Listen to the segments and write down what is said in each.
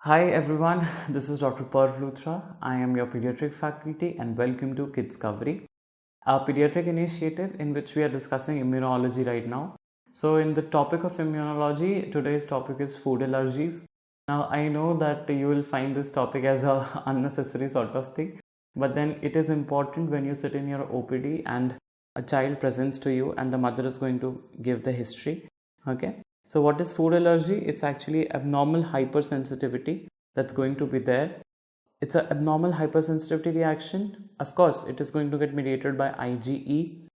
Hi everyone, this is Dr. Parv. I am your pediatric faculty and welcome to Kids Covery, a pediatric initiative in which we are discussing immunology right now. So in the topic of immunology, today's topic is food allergies. Now I know that you will find this topic as a unnecessary sort of thing, but then it is important when you sit in your OPD and a child presents to you and the mother is going to give the history. Okay. So what is food allergy? It's actually abnormal hypersensitivity that's going to be there. It's an abnormal hypersensitivity reaction. Of course, it is going to get mediated by IgE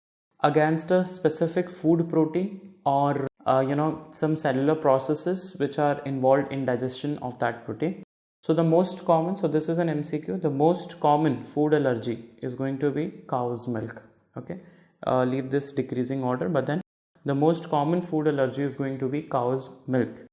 against a specific food protein or some cellular processes which are involved in digestion of that protein. So the most common, so this is an MCQ, the most common food allergy is going to be cow's milk. Okay, leave this decreasing order, but then the most common food allergy is going to be cow's milk.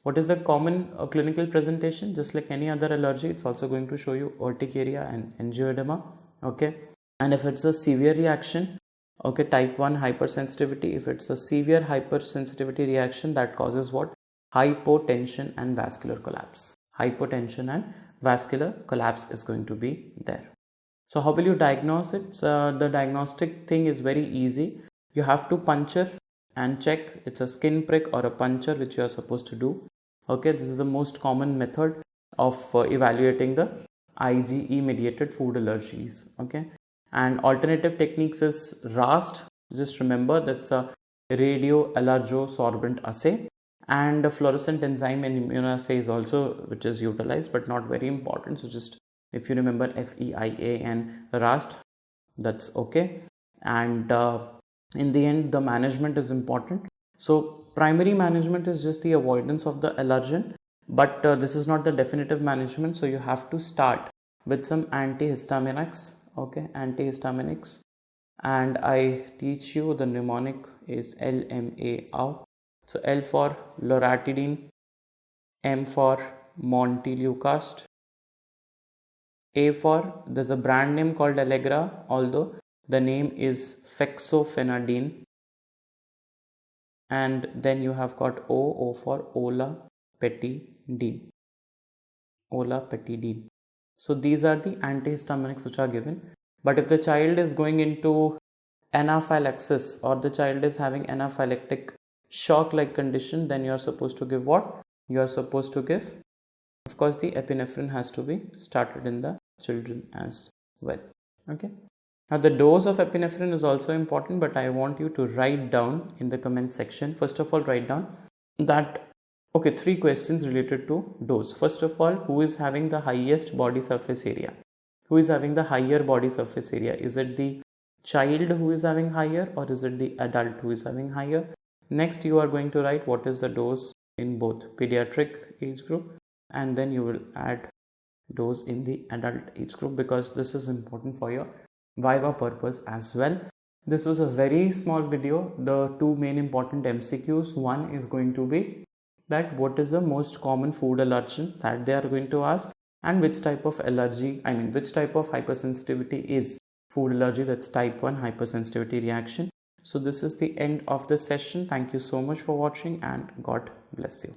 What is the common clinical presentation? Just like any other allergy, it's also going to show you urticaria and angioedema. Okay, and if it's a severe reaction, okay, type 1 hypersensitivity, if it's a severe hypersensitivity reaction, that causes what? Hypotension and vascular collapse. Hypotension and vascular collapse is going to be there. So how will you diagnose it? So the diagnostic thing is very easy. You have to puncture and check. It's a skin prick or a puncture which you are supposed to do. Okay, this is the most common method of evaluating the IgE-mediated food allergies. Okay, and alternative techniques is RAST. Just remember that's a radioallergosorbent assay, and a fluorescent enzyme and immunoassay is also which is utilized but not very important. So just if you remember FEIA and RAST, that's okay. And in the end, the management is important. So primary management is just the avoidance of the allergen, but this is not the definitive management. So you have to start with some antihistaminics. Okay, antihistaminics, and I teach you the mnemonic is LMAO. So L for loratadine, M for montelukast, A for, there's a brand name called Allegra, although the name is fexofenadine, and then you have got O for olapatidine. Olapatidine. So these are the antihistaminics which are given. But if the child is going into anaphylaxis or the child is having anaphylactic shock-like condition, then you are supposed to give what? You are supposed to give, of course, the epinephrine has to be started in the children as well. Okay. Now the dose of epinephrine is also important, but I want you to write down in the comment section. First of all, write down that, okay, 3 questions related to dose. First of all, who is having the highest body surface area? Who is having the higher body surface area? Is it the child who is having higher, or is it the adult who is having higher? Next, you are going to write what is the dose in both pediatric age group, and then you will add dose in the adult age group, because this is important for your Viva purpose as well. This was a very small video. The 2 main important MCQs, one is going to be that what is the most common food allergen that they are going to ask, and which type of allergy, which type of hypersensitivity is food allergy, that's type 1 hypersensitivity reaction. So this is the end of the session. Thank you so much for watching and God bless you.